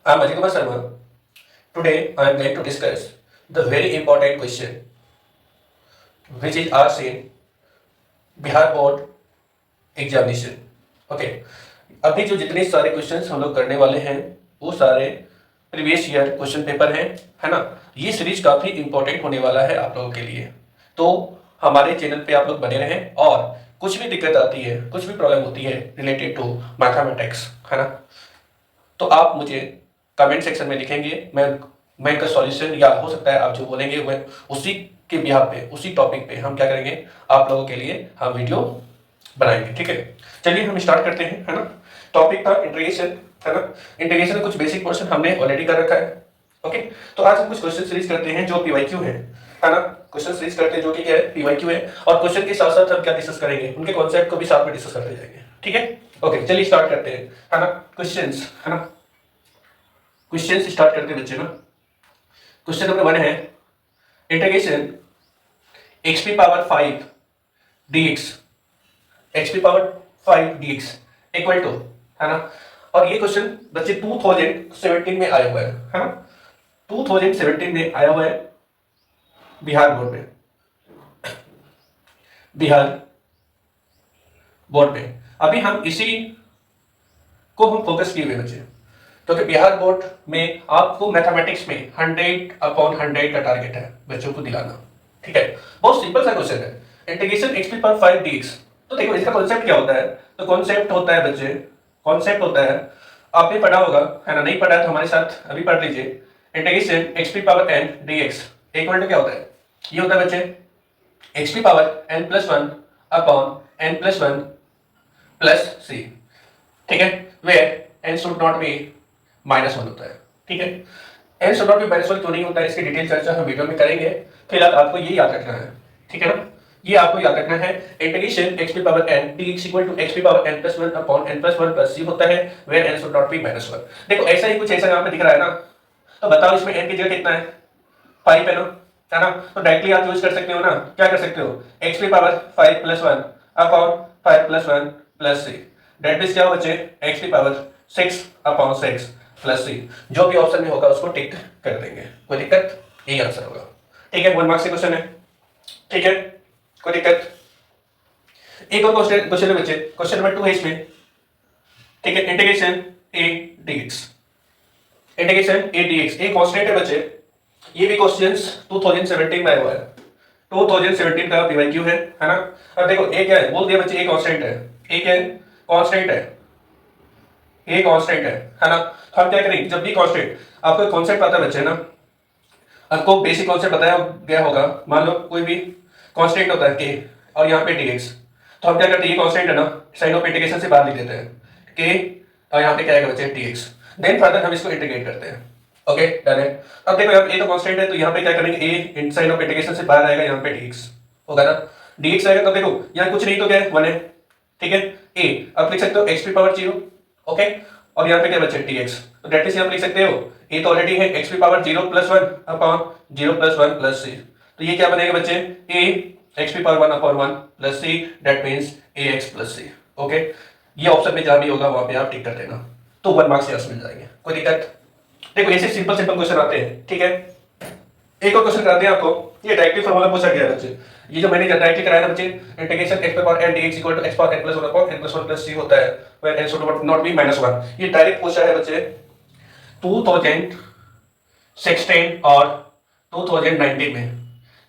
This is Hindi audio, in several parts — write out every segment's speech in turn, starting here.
I'm Ajay Kumar Sharma. Today I am going to discuss the very important question which is asked in Bihar board examination. Okay, अभी जो जितने सारे क्वेश्चंस हम लोग करने वाले हैं वो सारे प्रीवियस ईयर क्वेश्चन पेपर हैं, है ना। ये सीरीज काफ़ी इंपॉर्टेंट होने वाला है आप लोगों के लिए, तो हमारे चैनल पे आप लोग बने रहें। और कुछ भी दिक्कत आती है, कुछ भी प्रॉब्लम होती है रिलेटेड टू मैथमेटिक्स, है ना, तो आप मुझे कमेंट सेक्शन में लिखेंगे। मैं इनका सॉल्यूशन, या हो सकता है आप जो बोलेंगे वह उसी के बिहाफ पे, उसी टॉपिक पे हम क्या करेंगे, आप लोगों के लिए हम वीडियो बनाएंगे। ठीक है, चलिए हम स्टार्ट करते हैं, है ना। टॉपिक था इंटीग्रेशन, है ना। इंटीग्रेशन में कुछ बेसिक क्वेश्चन हमने ऑलरेडी कर रखा है। ओके, तो आज हम कुछ क्वेश्चन सीरीज करते हैं जो पीवाईक्यू है ना। क्वेश्चन सीरीज करते हैं जो कि क्या है, पीवाईक्यू है। और क्वेश्चन के साथ साथ हम क्या डिस्कस करेंगे, उनके कॉन्सेप्ट को भी साथ में डिस्कस करते जाएंगे। ठीक है, ओके, चलिए स्टार्ट करते हैं, है ना। क्वेश्चंस, है ना, क्वेश्चन स्टार्ट करते हैं बच्चे ना। क्वेश्चन नंबर 1 है integration x P power 5 dx, x P power 5 dx equal to, है ना। और ये क्वेश्चन बच्चे 2017 में आया हुआ है ना। 2017 में आया हुआ है बिहार बोर्ड में, बिहार बोर्ड में। अभी हम इसी को हम फोकस किए हुए बच्चे, क्योंकि बिहार बोर्ड में आपको मैथमेटिक्स में 100/100 का टारगेट है बच्चों को दिलाना। ठीक है, बहुत सिंपल सा क्वेश्चन है, integration x P power 5 dx। तो देखो इसका कॉन्सेप्ट क्या होता है, तो कॉन्सेप्ट होता है बच्चे, कॉन्सेप्ट होता है, आपने पढ़ा होगा, है ना। नहीं पढ़ा है तो हमारे साथ अभी पढ़ लीजिए। Integration x P power n dx equal to क्या होता है, ये होता है बच्चे x P power n+1/n+1 plus C. ठीक है, where n should not be -1 होता है। ठीक है, n शुड नॉट बी -1 क्यों नहीं होता है, इसकी डिटेल चर्चा हम वीडियो में करेंगे। फिलहाल आपको ये याद रखना है, ठीक है ना। ये आपको याद रखना है, integration x P power n dx equal to x P power n+1/n+1 plus c होता है, where n should not be -1। देखो ऐसा ही कुछ ऐसा यहाँ पे दिख रहा है ना, तो बताओ इसमें n की जगह कितना है, 5 है ना। तो डायरेक्टली आप यूज कर सकते हो ना, क्या कर सकते हो, एक्स पी पावर 5+1/5+1 प्लस सी। डेट मींस क्या हो बच्चे, एक्स की पावर 6/6 प्लस सी। जो भी ऑप्शन में होगा उसको टिक कर देंगे, कोई दिक्कत, यही आंसर होगा। ठीक है, 1 मार्क्स का क्वेश्चन है। ठीक है, कोई दिक्कत। एक और क्वेश्चन है बच्चे, क्वेश्चन नंबर 2 है इसमें। ठीक है, इंटीग्रेशन ए डीएक्स, इंटीग्रेशन ए डीएक्स एक कांस्टेंट है बच्चे। ये भी क्वेश्चंस 2017 में आया हुआ है, 2017 का पीवाईक्यू है ना। अब देखो ए क्या है, बोल दिया बच्चे, ए कांस्टेंट है, ए क्या है, कांस्टेंट है, ए कांस्टेंट है ना। हम क्या करेंगे, जब भी कांस्टेंट, आपको एक कॉन्सेप्ट आता है बच्चे ना, आपको बेसिक कॉन्सेप्ट बताया गया होगा। मान लो कोई भी कांस्टेंट होता है के, और यहाँ पे dx, तो हम क्या करते हैं, ये कांस्टेंट है ना, साइन ऑफ इंटीग्रेशन से बाहर लिख देते हैं के, और यहाँ पे क्या आएगा बच्चे, dx। देन फर्दर हम इसको इंटीग्रेट करते हैं। ओके, डन है। अब देखो यहाँ पे ए तो कांस्टेंट है, तो यहाँ पे क्या करेंगे, ए साइन ऑफ इंटीग्रेशन से बाहर आएगा, यहाँ पे dx होगा ना। dx आएगा, तब देखो यहाँ कुछ नहीं तो क्या है, 1 है। ठीक है, ए अब लिख सकते हो एक्स की पावर 0। ओके, और यहाँ पे क्या बचे, dx। तो दैट मींस यहाँ लिख सकते हो, ए तो ऑलरेडी है एक्स की पावर 0+1/0+1 प्लस सी। तो ये क्या बनेगा बच्चे, ए एक्स की power 1/1 plus c, that means a x plus c. Okay, ये ऑप्शन में जहां भी होगा वहां पे आप टिक कर देना, तो 1 मार्क्स यहाँ से मिल जाएंगे, कोई दिक्कत। देखो ऐसे सिंपल सिंपल क्वेश्चन आते हैं। ठीक है, एक और क्वेश्चन कराते हैं आपको, ये डायरेक्टली फॉर्मूला पूछा गया है बच्चे। ये जो मैंने डायरेक्टली कराया ना बच्चे, integration x power n dx equal to x power n+1/n+1 plus c होता है, where n should not be -1। ये डायरेक्ट पूछा है बच्चे 2016 और 2019 में,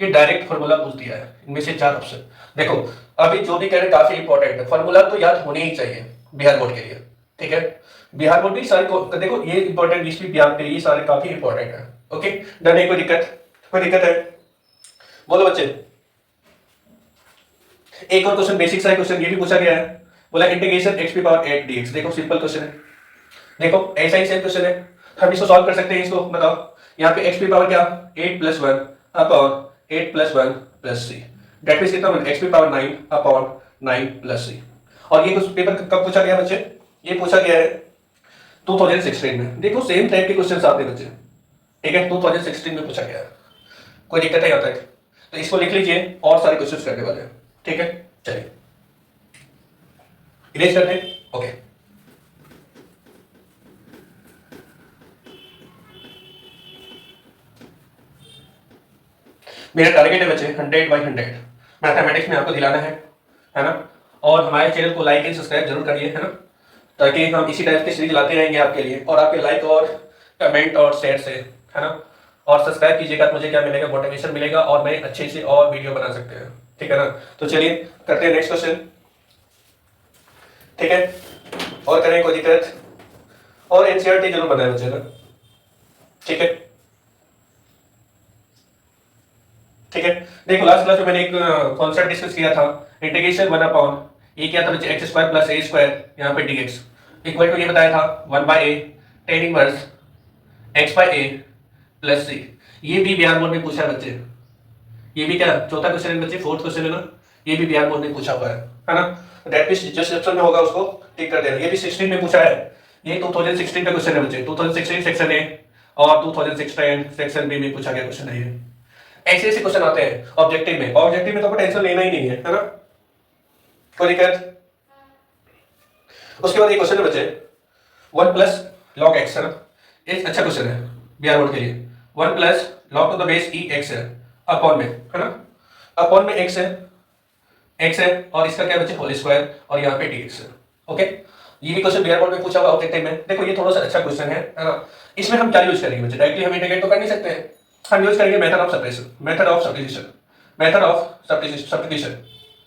ये डायरेक्ट फार्मूला पूछ दिया है, इनमें से 4 ऑप्शन। देखो अभी जो भी कह रहे काफी इंपॉर्टेंट है, फार्मूला तो याद होने ही चाहिए बिहार बोर्ड के लिए। ठीक है, बिहार बोर्ड भी सारे देखो ये इंपॉर्टेंट लिस्ट भी बिहार के लिए सारे काफी इंपॉर्टेंट है। ओके, डन है, कोई दिक्कत, कोई दिक्कत है, बोलो बच्चे। एक और क्वेश्चन बेसिक सा क्वेश्चन ये भी पूछा गया है, बोला इंटीग्रेशन x की पावर 8 dx। देखो सिंपल क्वेश्चन है, देखो ऐसा ही सेम क्वेश्चन है, हम इसको सॉल्व कर सकते हैं। इसको बताओ, यहाँ पे x की पावर क्या, 8+1/8+1 प्लस सी, दैट मींस कितना, x की पावर 9/9 प्लस सी। और ये कुछ पेपर कब पूछा गया बच्चे, ये पूछा गया है 2016 में। देखो सेम टाइप के क्वेश्चन आते हैं बच्चे। ठीक है, 2016 में पूछा गया है, कोई दिक्कत है यहाँ तक, तो इसको लिख लीजिए, और सारे क्वेश्चन करने वाले हैं। ठीक है, चलिए इरेज करते हैं। ओके, मेरा टारगेट है बच्चे 100/100 मैथमेटिक्स में आपको दिलाना है ना। और हमारे चैनल को लाइक एंड सब्सक्राइब जरूर करिए, है ना, ताकि हम इसी टाइप की सीरीज लाते रहेंगे आपके लिए। और आपके लाइक और कमेंट और शेयर से, है ना, और सब्सक्राइब कीजिएगा तो मुझे क्या मिलेगा, मोटिवेशन मिलेगा और मैं अच्छे से और वीडियो बना सकते हैं, ठीक है ना। तो चलिए करते हैं नेक्स्ट क्वेश्चन, ठीक है, और करें कोई दिक्कत, और एनसीईआरटी जरूर बनाए बच्चे ना, ठीक है, ठीक है। देखो लास्ट क्लास में मैंने एक कॉन्सेप्ट डिस्कस किया था, इंटीग्रेशन 1/, ये क्या था बच्चे, एक्स स्क्वायर प्लस ए स्क्वायर यहाँ पे dx इक्वल टू ये बताया था 1/a tan inverse x/a plus c। ये भी बिहार बोर्ड में पूछा है बच्चे, ये भी क्या चौथा क्वेश्चन है बच्चे, फोर्थ क्वेश्चन है ना, ये भी बिहार बोर्ड में पूछा हुआ है ना। दैट मींस जो सेक्शन में होगा उसको टिक कर देना। ये भी 16 में पूछा है, ये 2016 का क्वेश्चन है बच्चे, 2016 सेक्शन ए और 2016 सेक्शन बी में पूछा गया क्वेश्चन है ये। ऐसे ऐसे क्वेश्चन आते हैं ऑब्जेक्टिव में, ऑब्जेक्टिव में तो आपको टेंशन लेना ही नहीं है ना, कोई दिक्कत। उसके बाद एक क्वेश्चन है बच्चे 1 प्लस log x, है ना, एक अच्छा क्वेश्चन है बिहार बोर्ड के लिए। 1 plus log to the base e x है अपॉन में, है ना, अपॉन में x है और इसका क्या बच्चे होल स्क्वायर और यहाँ पे dx है। ओके, ये भी क्वेश्चन बिहार बोर्ड में पूछा हुआ ऑब्जेक्टिव में। देखो ये थोड़ा सा अच्छा क्वेश्चन है ना। इसमें हम क्या यूज करेंगे बच्चे, डायरेक्टली हम इंटीग्रेट तो कर नहीं सकते हैं, हम यूज करेंगे मेथड ऑफ सब्ट्रैक्शन,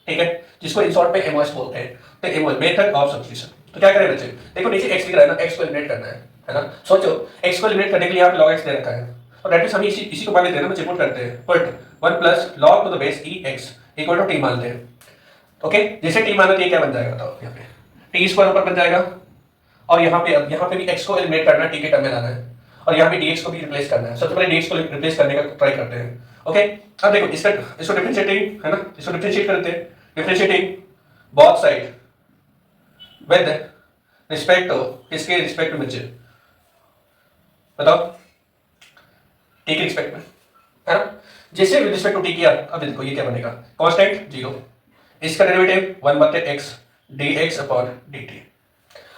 ठीक है, जिसको इन शॉर्ट में एमओएस बोलते हैं। तो एमओएस मेथड ऑफ सब्ट्रैक्शन। तो क्या करें बच्चे, देखो नीचे x लिख रहा है ना, x को एलिमिनेट करना है ना। सोचो x को एलिमिनेट करने के लिए यहाँ पे log x दे रखा है, और दैट मींस हम इसी को मान लेते हैं ना बच्चे, पुट करते हैं, put 1 plus log to the base e x equal to t मानते हैं। ओके, जैसे टी माना तो ये क्या बन जाएगा बताओ, यहाँ पे टी स्क्वायर ऊपर बन जाएगा, और यहाँ पे भी x को एलिमिनेट करना है, टी के टर्म में लाना है, और यहाँ पे dx को भी रिप्लेस करना है। सबसे पहले dx को रिप्लेस करने का ट्राई करते हैं। ओके, अब देखो इसको डिफरेंशिएटिंग, है ना, इसको डिफरेंशिएट करते हैं, differentiating both side with respect to, किसके रिस्पेक्ट में बच्चे बताओ, टी के रिस्पेक्ट में, है ना। जैसे विद रिस्पेक्ट टू टी किया, अब देखो ये क्या बनेगा, कांस्टेंट 0, इसका derivative 1/x dx upon dt,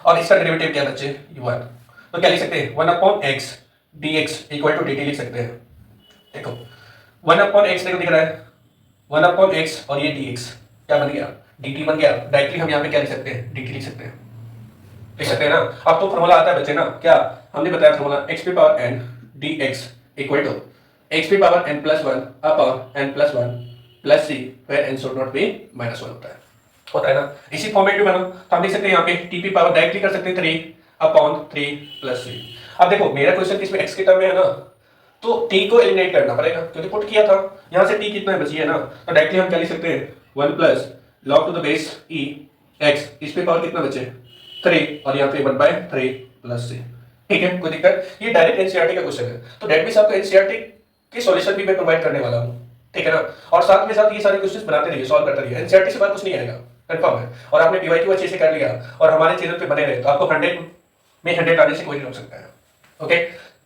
और इसका डेरिवेटिव क्या बच्चे, u1। तो क्या लिख सकते हैं, 1/x dx equal to dt लिख सकते हैं। देखो 1/x देखो दिख रहा है, 1/x और ये dx क्या बन गया, dt बन गया। डायरेक्टली हम यहाँ पे क्या लिख सकते हैं, dt लिख सकते हैं, ना। अब तो फॉर्मूला आता है बच्चे ना, क्या हमने बताया formula, x p power n dx equal to x p power n plus 1 upon n plus 1 plus c, where n should not be -1 होता है ना। इसी फॉर्मेट में बना तो हम लिख सकते हैं यहाँ पे t p पावर डायरेक्टली कर सकते हैं 3/3 प्लस c। अब देखो मेरा क्वेश्चन किसमें x के टर्म में है ना, तो t को एलिमिनेट करना पड़ेगा, क्योंकि पुट किया था यहाँ से t कितना बची है ना, तो डायरेक्टली हम क्या लिख सकते हैं, 1 plus log to the base e x, इस पे पावर कितना बचे 3, और यहाँ पे 1/3 प्लस c, ठीक है, कोई दिक्कत। ये डायरेक्ट एनसीईआरटी का क्वेश्चन है, तो दैट मींस आपको एनसीईआरटी की सॉल्यूशन भी मैं प्रोवाइड करने वाला हूँ, ठीक है ना। और साथ में साथ ये सारे क्वेश्चंस बनाते रहिए, सॉल्व करते रहिए, एनसीईआरटी से बात कुछ नहीं आएगा, कंफर्म है। और आपने पीवाईक्यू अच्छे से कर लिया और हमारे चैनल पे बने रहे, तो आपको 100 में 100 आने से कोई नहीं रोक सकता है। ओके,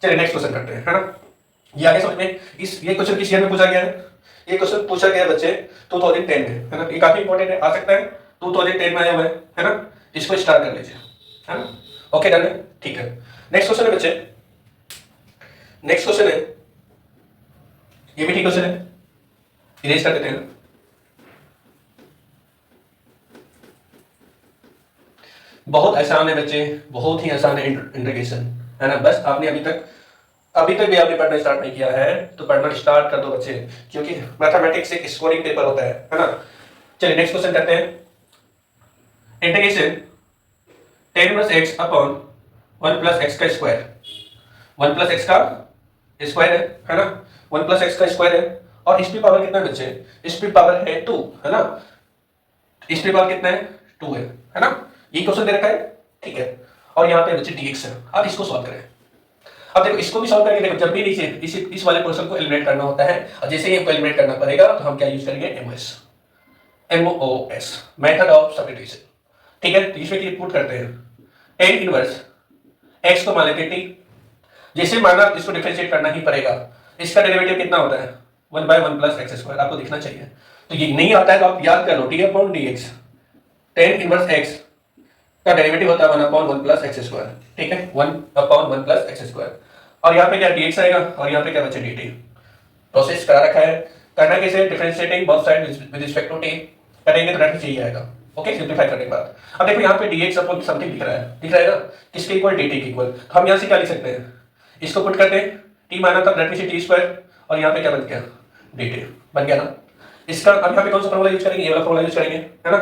चलिए नेक्स्ट क्वेश्चन करते हैं, है ना। ये आगे समझ में, ये क्वेश्चन किस ईयर में पूछा गया है, ये क्वेश्चन पूछा गया बच्चे 2010 में, है ना। ये काफी इंपॉर्टेंट है, आ सकता है 2010 में आया हुआ है ना। इसको स्टार्ट कर लीजिए, है ना। ओके डन है, ठीक है। नेक्स्ट क्वेश्चन है बच्चे, नेक्स्ट क्वेश्चन है, ये भी ठीक क्वेश्चन है, इरेज कर देते हैं। बहुत आसान है बच्चे, बहुत ही आसान है इंटीग्रेशन, है ना। बस आपने अभी तक भी आपने पढ़ना स्टार्ट नहीं किया है तो पढ़ना स्टार्ट कर दो बच्चे, क्योंकि मैथमेटिक्स एक स्कोरिंग पेपर होता है ना। चलिए नेक्स्ट क्वेश्चन करते हैं, integration tan inverse x upon 1 plus x का स्क्वायर, 1 प्लस x का स्क्वायर है ना, 1 प्लस x का स्क्वायर है, और इस पे पावर कितना है बच्चे, इस पे पावर है 2, है ना, इस पे पावर कितना है 2 है ना। ये क्वेश्चन दे रखा है, ठीक है, और यहाँ पे बच्चे dx है। अब इसको सॉल्व करें, अब देखो इसको भी सॉल्व करेंगे। देखो जब भी नीचे इस वाले पोर्शन को एलिमिनेट करना होता है, और जैसे ही हमको एलिमिनेट करना पड़ेगा तो हम क्या यूज करेंगे, एमओएस, मेथड ऑफ सब्स्टिट्यूशन, ठीक है। तो इसमें पुट करते हैं tan इनवर्स x को मान लेते हैं t, जैसे माना इसको डिफरेंशिएट करना ही पड़ेगा। इसका डेरिवेटिव कितना होता है, 1/1 प्लस x स्क्वायर, आपको दिखना चाहिए। तो ये नहीं आता है तो आप याद कर लो, t upon dx, tan inverse x का डेरिवेटिव होता है 1/1 प्लस x स्क्वायर, ठीक है, 1/1 प्लस x स्क्वायर, और यहाँ पे क्या dx आएगा, और यहाँ पे क्या बचे dt। प्रोसेस करा रखा है, करना कैसे, differentiating both side with respect to t करेंगे तो डेट यही आएगा। ओके, सिंप्लीफाई करने के बाद अब देखो यहाँ पे dx अपॉन समथिंग दिख रहा है ना, किसके इक्वल dt के इक्वल। तो हम यहाँ से क्या लिख सकते हैं, इसको पुट करते हैं, t माना था डेट मींस टी स्क्वायर और यहाँ पे क्या बन गया dt बन गया ना। इसका अब यहाँ पे कौन सा फॉर्मूला यूज करेंगे, ये वाला फॉर्मूला यूज करेंगे है ना,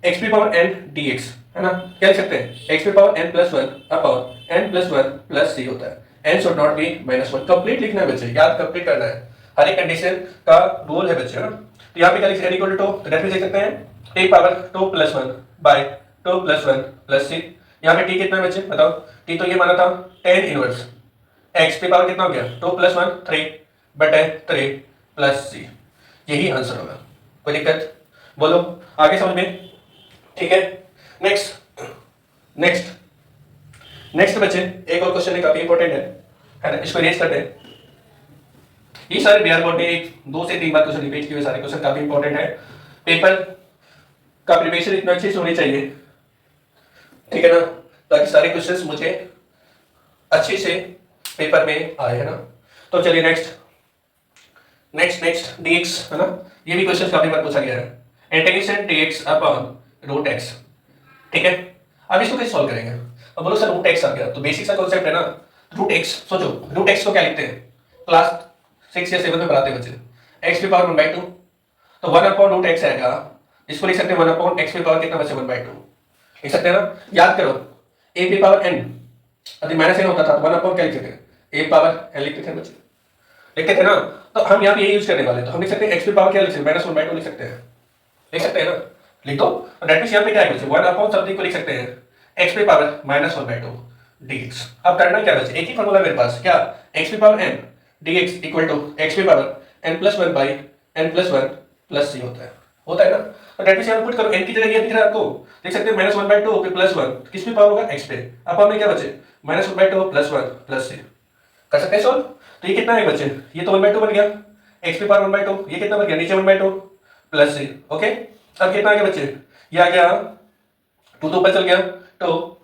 x p power n dx है ना, क्या लिख सकते हैं x p power n plus 1 upon n plus 1 plus c होता है, n should not be -1। Complete लिखना है बच्चे, याद कंप्लीट करना है, हर एक कंडीशन का रूल है बच्चे है ना। तो यहाँ पे क्या लिख सकते हैं, इक्वल टू तो डेट मींस लिख सकते हैं t power 2 plus 1 by 2 plus 1 plus c। यहाँ पे t कितना है बच्चे बताओ, t तो ये माना था tan inverse x p power कितना हो गया 2 प्लस 1 3 बटे 3 प्लस c, यही आंसर होगा। कोई दिक्कत बोलो आगे समझ में, ठीक है। नेक्स्ट नेक्स्ट नेक्स्ट बच्चे एक और क्वेश्चन है, काफी इंपॉर्टेंट है ना, इसको रेज करते हैं। ये सारे बिहार बोर्ड ने 2 से 3 बार क्वेश्चन रिपीट किए, सारे क्वेश्चन काफी इंपॉर्टेंट है, पेपर का प्रिपरेशन इतना अच्छे से होनी चाहिए, ठीक है ना, ताकि सारे क्वेश्चंस मुझे अच्छे से पेपर में आए है ना। तो चलिए नेक्स्ट dx है ना, ये भी क्वेश्चन काफी बार पूछा गया है, integration dx upon root x, ठीक है। अब इसको कैसे सॉल्व करेंगे, अब बोलो सर रूट x आ गया, तो बेसिक सा कॉन्सेप्ट है ना, रूट x सोचो, रूट x को क्या लिखते हैं, क्लास 6 या 7 में पढ़ाते हैं बच्चे, x की पावर 1/2, तो 1 अपॉन रूट x आएगा, इसको लिख सकते हैं 1 अपॉन x की पावर कितना बचे 1/2, लिख सकते हैं ना। याद करो a की पावर n, यदि माइनस n होता था तो 1 अपॉन क्या लिखते थे a पावर n लिखते थे बच्चे, लिखते थे ना। तो हम यहाँ पे ये यूज करने वाले, तो हम लिख सकते हैं x की पावर क्या लिख सकते हैं -1/2 लिख सकते हैं ना, लिख दो। दैट मींस यहाँ पे क्या है बच्चे 1 अपॉन समथिंग को लिख सकते हैं x की पावर -1/2 dx। अब करना क्या बच्चे, एक ही फॉर्मूला मेरे पास, क्या x की power n dx equal to x की power n plus 1 by n plus 1 plus c होता है ना। तो दैट मींस यहाँ पुट करो, n की जगह ये दिख रहा है आपको, देख सकते हैं -1/2 पे प्लस 1 किस पे पावर होगा x पे, अब हमें क्या बचे -1/2 प्लस 1 प्लस c, कर सकते हैं सॉल्व। तो ये कितना है बच्चे, ये तो 1/2 बन गया, x की पावर 1/2, ये कितना बन गया नीचे 1/2 प्लस c। ओके, अब कितना आ गया बच्चे, ये आ गया 2 तो ऊपर चल गया, तो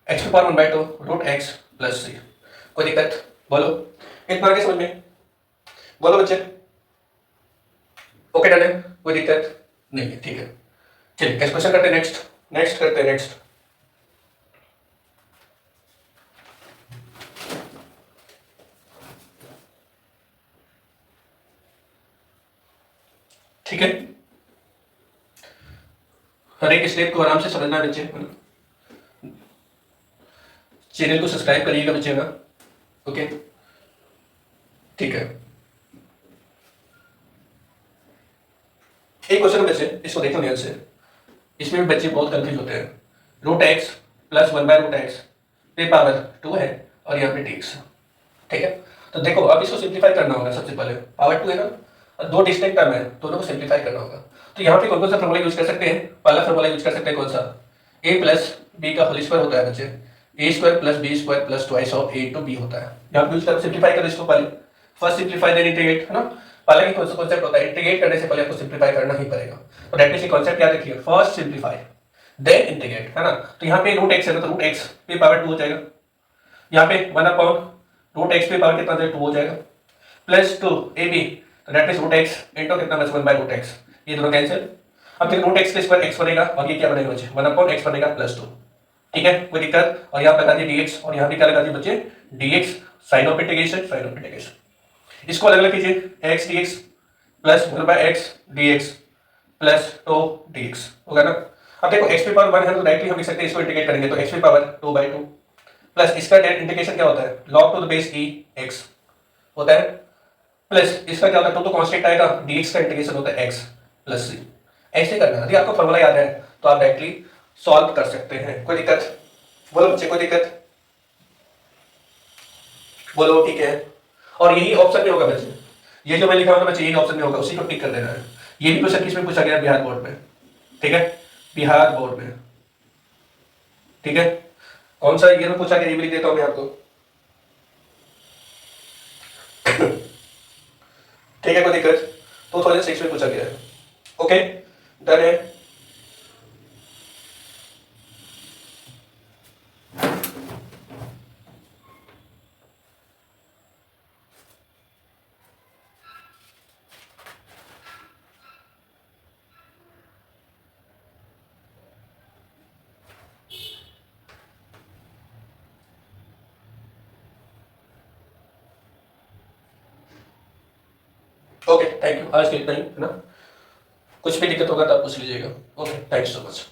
x की power 1/2 root x plus c। कोई दिक्कत बोलो, कितना आ गया समझ में, बोलो बच्चे। ओके डन है, कोई दिक्कत नहीं है, ठीक है। चलिए नेक्स्ट क्वेश्चन करते हैं, नेक्स्ट करते हैं नेक्स्ट। ठीक है, हर एक स्टेप को आराम से समझना है बच्चे, चैनल को सब्सक्राइब करिएगा बच्चे ना, ओके ठीक है। एक क्वेश्चन बच्चे, इसको देखो ध्यान से, इसमें भी बच्चे बहुत कंफ्यूज होते हैं। रूट एक्स प्लस 1/√x पे पावर 2 है और यहाँ पे dx, ठीक है। तो देखो अब इसको सिंप्लीफाई करना होगा, सबसे पहले पावर 2 है ना, और 2 डिस्टिंक्ट टर्म है, दोनों को सिंप्लीफाई करना होगा। तो यहाँ पे कौन सा फॉर्मूला यूज कर सकते हैं, पहला फॉर्मूला यूज कर सकते हैं कौन सा, a प्लस बी का होल स्क्वायर होता है बच्चे, a square plus b square plus twice of a two b होता है। यहाँ पे यूज कर सिंप्लीफाई करो इसको, पहले फर्स्ट सिंप्लीफाई देन इंटीग्रेट है ना, पहले की कॉन्सेप्ट होता है इंटीग्रेट करने से पहले आपको सिंप्लीफाई करना ही पड़ेगा। तो दैट मींस ये कॉन्सेप्ट याद रखिए, फर्स्ट सिंप्लीफाई देन इंटीग्रेट है ना। तो यहाँ पे रूट एक्स है ना, तो रूट एक्स पे पावर 2 हो जाएगा, यहाँ पे 1 अपॉन रूट एक्स पे पावर कितना हो जाएगा 2 हो जाएगा, प्लस 2 ए बी, तो that means root x into कितना बचा 1/√x, ये दोनों कैंसिल। अब फिर रूट एक्स के स्क्वायर एक्स बनेगा और ये क्या बनेगा बच्चे 1 अपॉन एक्स बनेगा प्लस 2, ठीक है कोई दिक्कत। और यहाँ पे लगा दिए dx और यहाँ पे क्या लगा दिए बच्चे dx साइन ऑफ इंटीग्रेशन। इसको अलग अलग कीजिए, x dx plus 1/x dx plus 2 dx होगा ना। अब देखो x पे पावर 1 है तो डायरेक्टली हम लिख सकते हैं, इसको इंटीग्रेट करेंगे तो x पे पावर 2/2 प्लस इसका इंटीग्रेशन क्या होता है log to the base e x होता है, प्लस इसका क्या होता है 2 तो कांस्टेंट आएगा, dx का इंटीग्रेशन होता है x प्लस c। ऐसे करना है, यदि आपको फॉर्मूला याद है तो आप डायरेक्टली सॉल्व कर सकते हैं, कोई दिक्कत बोलो बच्चे, कोई दिक्कत बोलो, ठीक है। और यही ऑप्शन में होगा बच्चे, ये जो मैं लिखा हूं ना बच्चे यही ऑप्शन में होगा, उसी को टिक कर देना है। ये भी क्वेश्चन किसमें पूछा गया, बिहार बोर्ड में, ठीक है बिहार बोर्ड में, ठीक है। कौन सा ईयर में पूछा गया ये भी लिख देता हूं मैं आपको, ठीक है कोई दिक्कत, 2006 में पूछा गया है, ओके डन है। ओके, थैंक यू, आज के इतना ही है ना। कुछ भी दिक्कत होगा तो आप पूछ लीजिएगा। Okay, thank you so much.